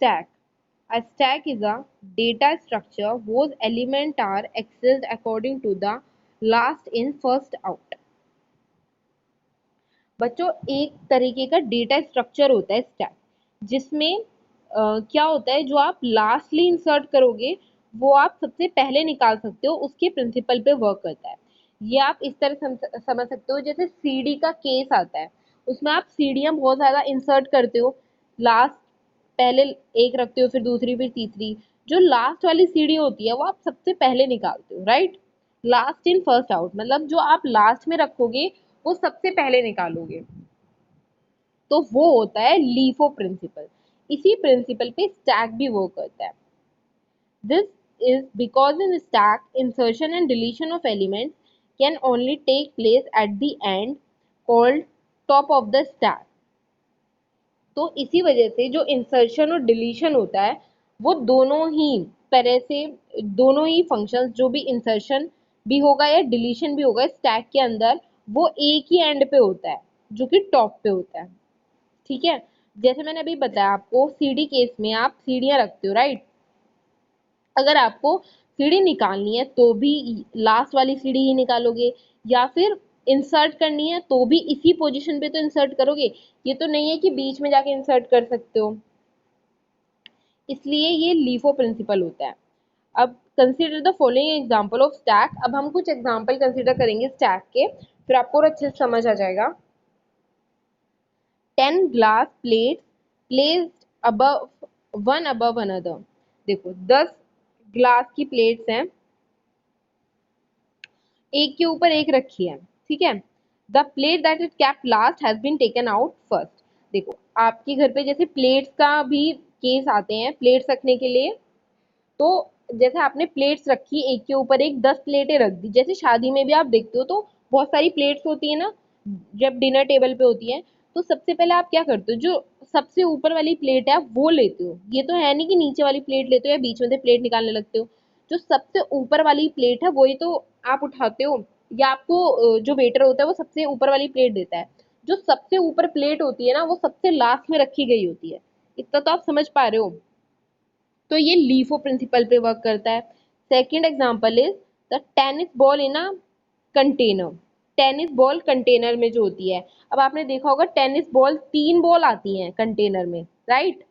stack. A stack is a data structure whose elements are accessed according to the last in first out. बच्चों एक तरीके का data structure होता है stack, जिसमें क्या होता है, जो आप लास्टली इंसर्ट करोगे वो आप सबसे पहले निकाल सकते हो, उसके प्रिंसिपल पे वर्क करता है। ये आप इस तरह समझ सकते हो, जैसे सीडी का केस आता है, उसमें आप सीढ़ियां बहुत ज़्यादा इंसर्ट करते हो, लास्ट पहले एक रखते हो, फिर दूसरी, फिर तीसरी। जो लास्ट वाली सीढ़ी होती है वो आप सबसे पहले निकालते हो, right. Last in first out, मतलब जो आप लास्ट में रखोगे वो सबसे पहले निकालोगे, तो वो होता है लीफो प्रिंसिपल। इसी प्रिंसिपल पे स्टैक भी वर्क करता है। This is because in stack insertion and deletion of elements can only take place at the end called top of the stack. तो इसी वजह से जो इंसर्शन और डिलीशन होता है वो दोनों ही तरह से, दोनों ही फंक्शंस, जो भी इंसर्शन भी होगा या डिलीशन भी होगा स्टैक के अंदर, वो एक ही एंड पे होता है जो कि टॉप पे होता है। ठीक है, जैसे मैंने अभी बताया आपको, सीडी केस में आप सीढ़ियां रखते हो, राइट। अगर आपको सीढ़ी निकालनी है तो भी लास्ट वाली सीढ़ी ही निकालोगे, या फिर इंसर्ट करनी है तो भी इसी पोजीशन पे तो इंसर्ट करोगे। ये तो नहीं है कि बीच में जाके इंसर्ट कर सकते हो, इसलिए ये लीफो प्रिंसिपल होता है। अब consider the following example of stack. अब हम कुछ एग्जांपल कंसीडर करेंगे स्टैक के, फिर आपको और अच्छे से समझ आ जाएगा। 10 glass plates placed above one above another. देखो 10 ग्लास की प्लेट्स हैं, एक के ऊपर एक रखी है, ठीक है। The plate that is kept last has been taken out first. देखो आपके घर पे जैसे प्लेट्स का भी केस आते हैं, प्लेट्स रखने के लिए, तो जैसे आपने प्लेट्स रखी एक के ऊपर एक, 10 प्लेटें रख दी, जैसे शादी में भी आप देखते हो तो बहुत सारी प्लेट्स होती है ना, जब डिनर टेबल पे होती है, तो सबसे पहले आप क्या करते हो, जो सबसे ऊपर वाली प्लेट है आप वो लेते हो। ये तो है नहीं कि नीचे वाली प्लेट लेते हो या बीच में से प्लेट निकालने लगते हो। जो सबसे ऊपर वाली प्लेट है वही तो आप उठाते हो, या आपको जो वेटर होता है वो सबसे ऊपर वाली प्लेट देता है। जो सबसे ऊपर प्लेट होती है ना वो सबसे लास्ट में रखी गई होती है। इतना तो आप समझ पा रहे हो। तो ये लीफो प्रिंसिपल पे वर्क करता है। Second example is the tennis ball in a container. Tennis ball container में जो होती है, अब आपने देखा होगा टेनिस बॉल 3 बॉल आती हैं कंटेनर में, राइट।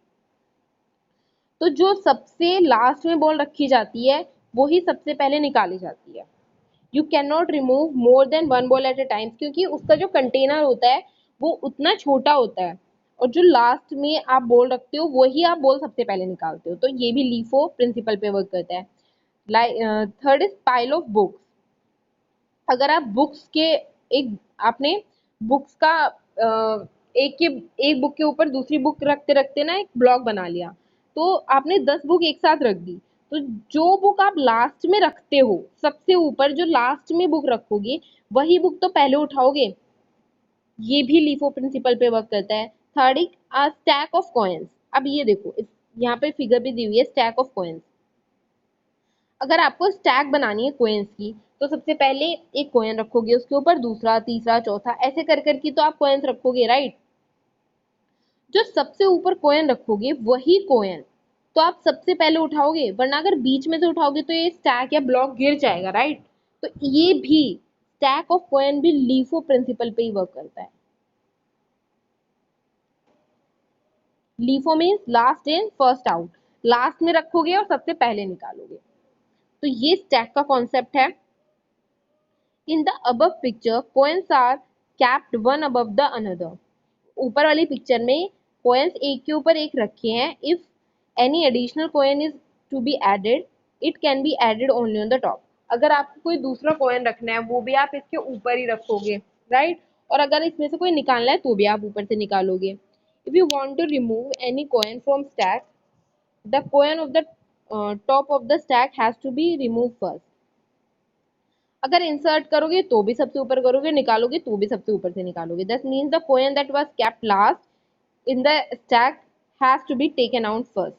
तो जो सबसे लास्ट में बॉल रखी जाती है वो ही सबसे पहले निकाली जाती है। You can not remove more than one ball at a time, क्योंकि उसका जो कंटेनर होता है वो उतना छोटा होता है, और जो लास्ट में आप बॉल रखते हो वही आप बॉल सबसे पहले निकालते हो। तो ये भी लीफो प्रिंसिपल पे वर्क करता है। Third is pile of books. अगर आप बुक्स के एक, आपने बुक्स का एक के एक बुक के ऊपर दूसरी बुक रखते रखते ना एक ब्लॉक बना लिया, तो आपने 10 बुक एक साथ रख दी, तो जो बुक आप लास्ट में रखते हो सबसे ऊपर, जो लास्ट में बुक रखोगे वही बुक तो पहले उठाओगे। ये भी लीफो प्रिंसिपल पे वर्क करता है। थर्ड एक स्टैक ऑफ कॉइन्स। अब ये देखो यहाँ पे फिगर भी दी हुई है स्टैक ऑफ कॉइन्स। अगर आपको स्टैक बनानी है कोइंस की, तो सबसे पहले एक कॉइन रखोगे, उसके ऊपर दूसरा, तीसरा, चौथा, ऐसे कर करके तो आप कॉइन्स रखोगे, राइट। जो सबसे ऊपर कॉइन रखोगे वही कॉइन तो आप सबसे पहले उठाओगे, वरना अगर बीच में से उठाओगे तो ये स्टैक या ब्लॉक गिर जाएगा, राइट। तो ये भी स्टैक ऑफ कॉइन भी लीफो प्रिंसिपल पे ही वर्क करता है। LIFO means last in first out, last में रखोगे और सबसे पहले निकालोगे। तो ये स्टैक का कॉन्सेप्ट है। In the above picture coins are kept one above the another. ऊपर वाली पिक्चर में coins एक के ऊपर एक रखे हैं। If any additional coin is to be added, it can be added only on the top. अगर आपको कोई दूसरा coin रखना है वो भी आप इसके ऊपर ही रखोगे, राइट। और अगर इसमें से कोई निकालना है तो भी आप ऊपर से निकालोगे। If you want to remove any coin from stack, the coin of the top of the stack has to be remove first. अगर इंसर्ट करोगे तो भी सबसे ऊपर करोगे, निकालोगे तो भी सबसे ऊपर से निकालोगे। That means the coin that was kept last in the stack has to be taken out first.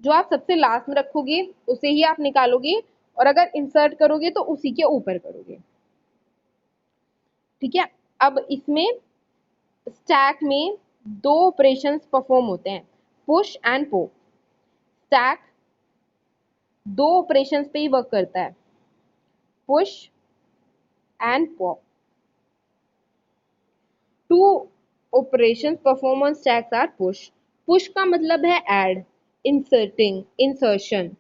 जो आप सबसे लास्ट में रखोगे उसे ही आप निकालोगे, और अगर इंसर्ट करोगे तो उसी के ऊपर करोगे, ठीक है। अब इसमें स्टैक में दो ऑपरेशंस परफॉर्म होते हैं, पुश एंड पॉप। स्टैक दो ऑपरेशंस पे ही वर्क करता है, push and pop. Two operations perform on stacks are push. Push का मतलब है ऐड, इंसर्टिंग, इंसर्शन।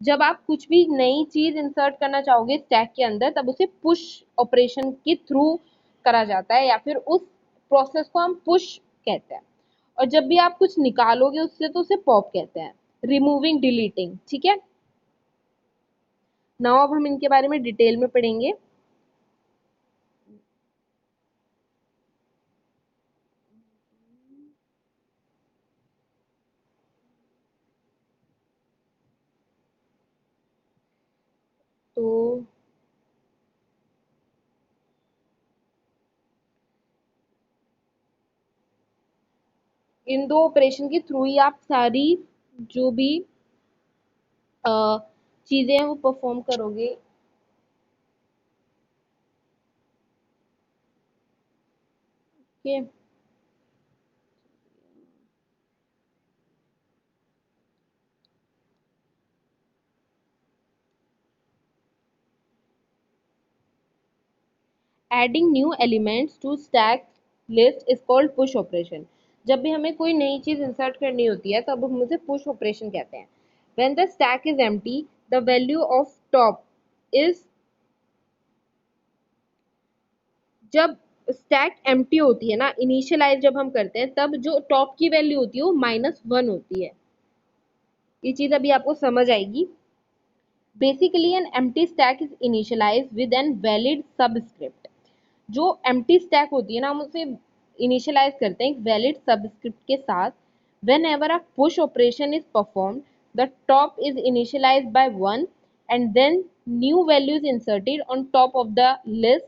जब आप कुछ भी नई चीज इंसर्ट करना चाहोगे स्टैक के अंदर तब उसे पुश ऑपरेशन के थ्रू करा जाता है, या फिर उस प्रोसेस को हम पुश कहते हैं। और जब भी आप कुछ निकालोगे उससे तो उसे पॉप कहते हैं, रिमूविंग, डिलीटिंग। ठीक है, नाउ अब हम इनके बारे में डिटेल में पढ़ेंगे। तो इन दो ऑपरेशन के थ्रू ही आप सारी जो भी चीजें हैं वो परफॉर्म करोगे। Okay, adding new elements to stack list is called push operation. जब भी हमें कोई नई चीज इंसर्ट करनी होती है तब हम उसे पुश ऑपरेशन कहते हैं। When the stack is empty the value of top is, जब स्टैक एम्प्टी होती है ना, इनिशियलाइज जब हम करते हैं तब जो टॉप की वैल्यू होती है वो -1 होती है। ये चीज अभी आपको समझ आएगी। Basically an empty stack is initialize with an valid subscript. जो एम्प्टी स्टैक होती है ना हम उसे इनिशियलाइज करते हैं एक वैलिड सबस्क्रिप्ट के साथ। Whenever a push operation is perform the top is initialize by 1 and then new value is inserted on top of the list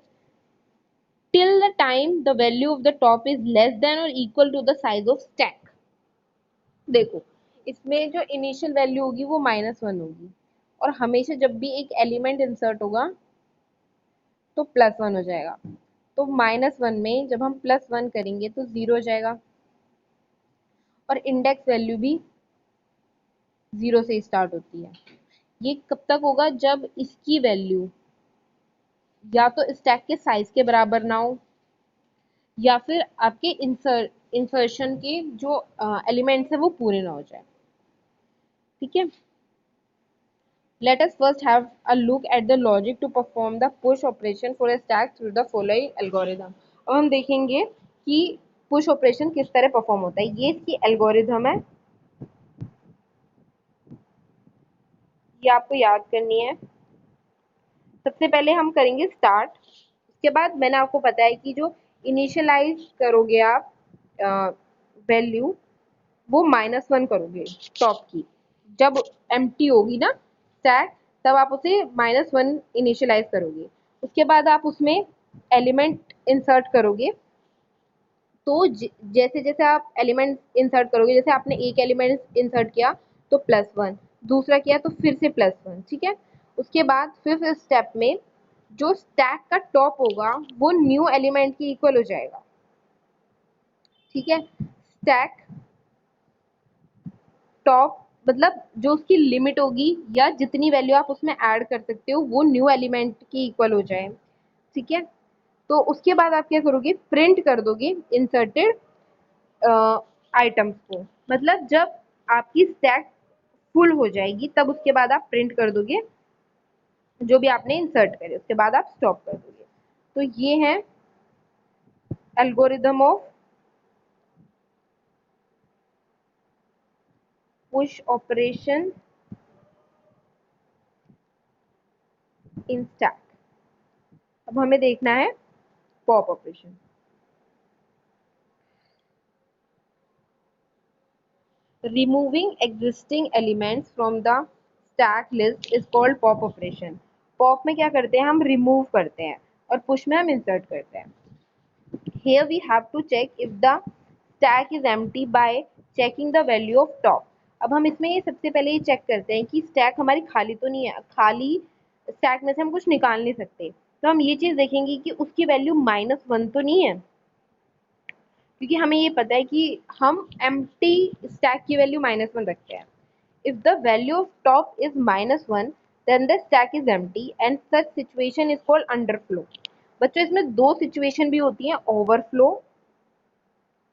till the time the value of the top is less than or equal to the size of stack। देखो, इसमें जो initial value होगी वो -1 होगी, और हमेशा जब भी एक एलिमेंट इंसर्ट होगा तो +1 हो जाएगा। तो -1 में जब हम +1 करेंगे तो 0 हो जाएगा, और इंडेक्स वैल्यू भी 0 से स्टार्ट होती है। ये कब तक होगा, जब इसकी वैल्यू या तो स्टैक के साइज के बराबर ना हो, या फिर आपके इंसर्शन के जो एलिमेंट्स है वो पूरे ना हो जाए। ठीक है, let us first have a look at the logic to perform the push operation for a stack through the following algorithm। अब हम देखेंगे कि पुश ऑपरेशन किस तरह परफॉर्म होता है। ये इसकी एल्गोरिथम है, ये आपको याद करनी है। सबसे पहले हम करेंगे स्टार्ट, उसके बाद मैंने आपको बताया कि जो इनिशियलाइज करोगे आप वैल्यू वो -1 करोगे टॉप की। जब एम्प्टी होगी ना स्टैक तब आप उसे -1 इनिशियलाइज करोगे। उसके बाद आप उसमें एलिमेंट इंसर्ट करोगे। तो जैसे जैसे आप एलिमेंट इंसर्ट करोगे, जैसे आपने एक एलिमेंट इंसर्ट किया तो +1, दूसरा किया तो फिर से +1। ठीक है, उसके बाद फिफ्थ स्टेप में जो स्टैक का टॉप होगा वो न्यू एलिमेंट की इक्वल हो जाएगा। ठीक है, स्टैक टॉप मतलब जो उसकी लिमिट होगी या जितनी वैल्यू आप उसमें ऐड कर सकते हो वो न्यू एलिमेंट की इक्वल हो जाए। ठीक है, तो उसके बाद आप क्या करोगे, प्रिंट कर दोगे इंसर्टेड आइटम्स को। मतलब जब आपकी स्टैक फुल हो जाएगी तब उसके बाद आप प्रिंट कर दोगे जो भी आपने इंसर्ट करे, उसके बाद आप स्टॉप कर दोगे। तो ये है algorithm of push operation in stack. अब हमें देखना है pop operation. Removing existing elements from the stack list is called pop operation। pop में क्या करते हैं, हम remove करते हैं, और push में हम insert करते हैं। Here we have to check if the stack is empty by checking the value of top। अब हम इसमें ये सबसे पहले ये चेक करते हैं कि स्टैक हमारी खाली तो नहीं है, खाली स्टैक में से हम कुछ निकाल नहीं सकते। तो हम ये चीज देखेंगे कि उसकी वैल्यू -1 तो नहीं है, क्योंकि हमें ये पता है कि हम एम्प्टी स्टैक की वैल्यू -1 रखते हैं। if the value of top is -1 then the stack is empty and such situation is called underflow. बच्चों इसमें दो सिचुएशन भी होती हैं, ओवरफ्लो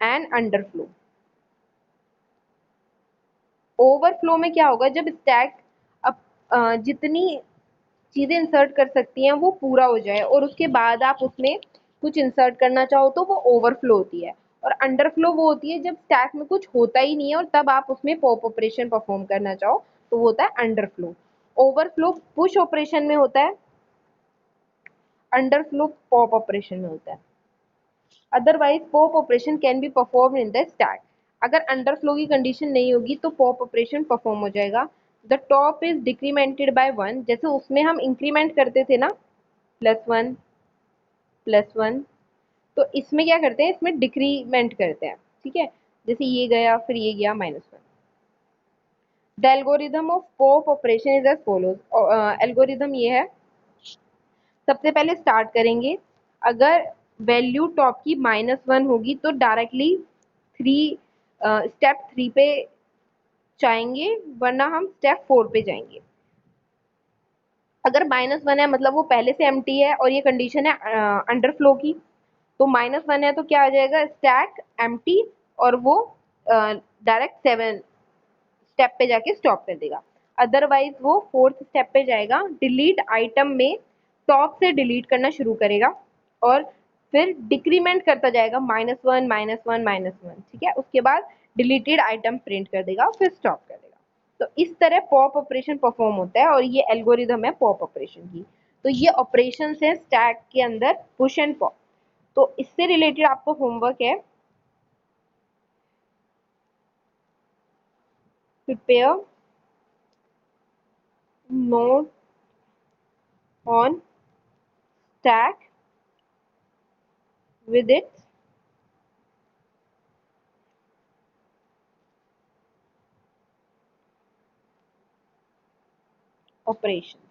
एंड अंडरफ्लो। ओवरफ्लो में क्या होगा, जब स्टैक जितनी चीजें इंसर्ट कर सकती हैं वो पूरा हो जाए और उसके बाद आप उसमें कुछ इंसर्ट करना चाहो तो वो ओवरफ्लो होती है। और अंडरफ्लो वो होती है जब स्टैक में कुछ होता ही नहीं है और तब आप उसमें पॉप ऑपरेशन परफॉर्म करना चाहो तो वो होता है अंडरफ्लो। ओवरफ्लो पुश ऑपरेशन में होता है, अंडरफ्लो पॉप ऑपरेशन में होता है। Otherwise pop operation can be perform in the stack. अगर अंडरफ्लो की कंडीशन नहीं होगी तो पॉप ऑपरेशन परफॉर्म हो जाएगा। The top is decremented by 1, जैसे उसमें हम इंक्रीमेंट करते थे ना, +1 +1, तो इसमें क्या करते हैं, इसमें डिक्रीमेंट करते हैं। ठीक है, जैसे ये गया फिर ये गया -1। The algorithm of pop operation is as follows. Algorithm ये है, सबसे पहले स्टार्ट करेंगे, अगर वैल्यू टॉप की -1 होगी तो डायरेक्टली स्टेप 3 पे जाएंगे, वरना हम स्टेप 4 पे जाएंगे। अगर -1 है मतलब वो पहले से एम्प्टी है और ये कंडीशन है अंडरफ्लो की, तो -1 है तो क्या आ जाएगा, स्टैक एम्प्टी, और वो डायरेक्ट 7 स्टेप पे जाके स्टॉप कर देगा। अदरवाइज वो 4th स्टेप पे जाएगा, डिलीट आइटम में टॉप से डिलीट करना शुरू करेगा और फिर डिक्रीमेंट करता जाएगा, -1 -1 -1। ठीक है, उसके बाद डिलीटेड आइटम प्रिंट कर देगा, फिर स्टॉप कर देगा। तो इस तरह पॉप ऑपरेशन परफॉर्म होता है और ये एल्गोरिदम है पॉप ऑपरेशन की। तो ये ऑपरेशन है स्टैक के अंदर पुश एंड पॉप। तो इससे रिलेटेड आपको होमवर्क है, prepare note on stack with its operation.